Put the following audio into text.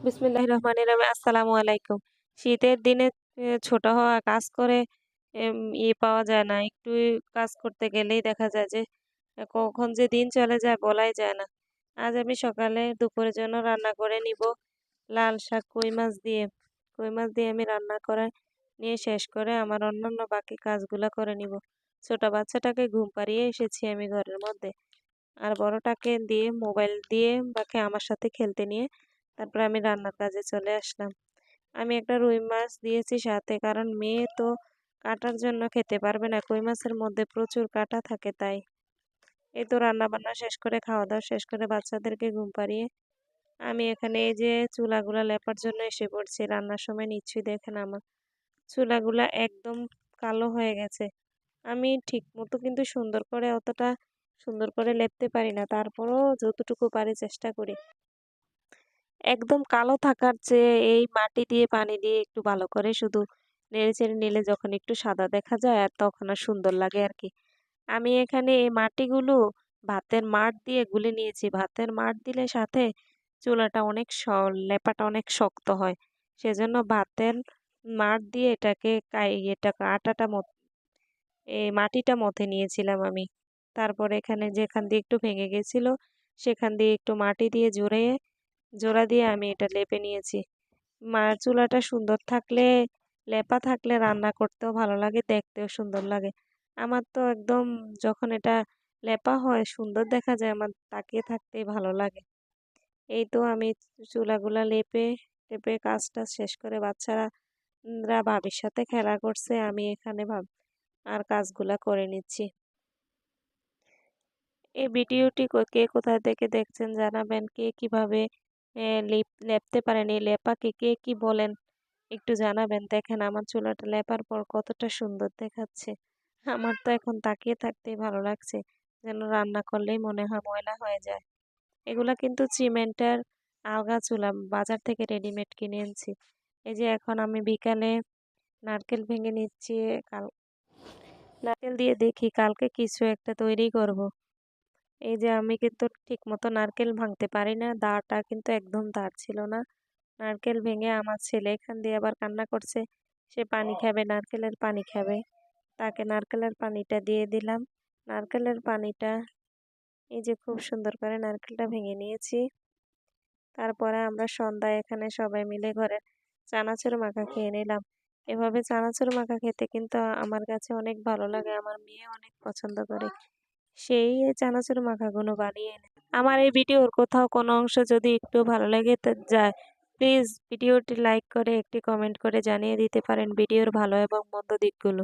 বিসমিল্লাহির রহমানির রহিম। আসসালামু আলাইকুম। শীতের দিনে ছোট হওয়া কাজ করে এম পাওয়া যায় না। একটু কাজ করতে গেলেই দেখা যায় যে কখন যে দিন চলে যায় বলাই যায় না। আজ আমি সকালে দুপুরের জন্য রান্না করে নিব লাল শাক কই মাছ দিয়ে। কই মাছ দিয়ে আমি রান্না করে নিয়ে শেষ করে আমার অন্যান্য বাকি কাজগুলা করে নিব। ছোট বাচ্চাটাকে ঘুম পাড়িয়ে এসেছি আমি ঘরের মধ্যে। আর বড়টাকে দিয়ে মোবাইল দিয়ে বাকে আমার সাথে খেলতে নিয়ে তারপরে আমি রান্নার কাজে চলে আসলাম। আমি একটা রুই মাছ দিয়েছি সাথে, কারণ মেয়ে তো কাঁটার জন্য খেতে পারবে না। কই মাছের মধ্যে প্রচুর কাঁটা থাকে তাই। এই তো রান্না-বান্না শেষ করে খাওয়া-দাওয়া শেষ করে বাচ্চাদেরকে ঘুম পাড়িয়ে আমি এখানে এই যে চুলাগুলা লেপার জন্য এসে পড়ছি। রান্নার সময় নিশ্চয়ই দেখেন আমার চুলাগুলা একদম কালো হয়ে গেছে। আমি ঠিকমতো কিন্তু অতটা সুন্দর করে লেপতে পারি না। তারপরেও যতটুকু পারি চেষ্টা করি। একদম কালো থাকার চেয়ে এই মাটি দিয়ে পানি দিয়ে একটু ভালো করে শুধু নেড়েচেড়ে নিলে যখন একটু সাদা দেখা যায় আর তখন আর সুন্দর লাগে আরকি। আমি এখানে এই মাটিগুলো ভাতের মাড় দিয়ে গুলে নিয়েছি। ভাতের মাড় দিলে সাথে চুলাটা অনেক লেপাটা অনেক শক্ত হয়। সেজন্য ভাতের মাড় দিয়ে এটাকে আটাটা এই মাটিটা মথে নিয়েছিলাম আমি। তারপরে এখানে যেখান দিয়ে একটু ভেঙে গেছিল সেখান দিয়ে একটু মাটি দিয়ে জোড়া দিয়ে আমি এটা লেপে নিয়েছি। চুলাটা সুন্দর থাকলে, লেপা থাকলে রান্না করতেও ভালো লাগে, দেখতেও সুন্দর লাগে। আমার তো একদম যখন এটা লেপা হয় সুন্দর দেখা যায়, আমার তাকিয়ে থাকতেই ভালো লাগে। এই তো আমি চুলাগুলা টেপে কাজটা শেষ করে বাচ্চারা ভাবির সাথে খেলা করছে। আমি এখানে আর কাজগুলা করে নিচ্ছি। এই ভিডিওটি কে কোথা থেকে দেখছেন জানাবেন। কে কিভাবে লেপতে পারেন, এই লেপাকে কে কি বলেন একটু জানাবেন। দেখেন আমার চুলাটা লেপার পর কতটা সুন্দর দেখাচ্ছে। আমার তো এখন তাকিয়ে থাকতেই ভালো লাগছে, যেন রান্না করলেই মনে হয় ময়লা হয়ে যায়। এগুলা কিন্তু সিমেন্টের আলগা চুলা, বাজার থেকে রেডিমেড কিনে এনেছি। এই যে এখন আমি বিকালে নারকেল ভেঙে নিচ্ছি। কাল নারকেল দিয়ে দেখি কালকে কিছু একটা তৈরি করব। এই যে আমি কিন্তু ঠিকমতো নারকেল ভাঙতে পারি না। দাঁড়টা কিন্তু একদম দাঁড় ছিল না। নারকেল ভেঙে আমার ছেলে এখান দিয়ে আবার কান্না করছে। সে পানি খাবে, নারকেলের পানি খাবে। তাকে নারকেলের পানিটা দিয়ে দিলাম। নারকেলের পানিটা এই যে খুব সুন্দর করে নারকেলটা ভেঙে নিয়েছি। তারপরে আমরা সন্ধ্যায় এখানে সবাই মিলে ঘরে চানাচুর মাখা খেয়ে নিলাম। এভাবে চানাচুর মাখা খেতে কিন্তু আমার কাছে অনেক ভালো লাগে। আমার মেয়ে অনেক পছন্দ করে। সেই চানাচুর মাখাগুলো বানিয়ে এনে আমার এই ভিডিওর কোথাও কোনো অংশ যদি একটু ভালো লেগে যায়, প্লিজ ভিডিওটি লাইক করে একটি কমেন্ট করে জানিয়ে দিতে পারেন ভিডিওর ভালো এবং মন্দ দিকগুলো।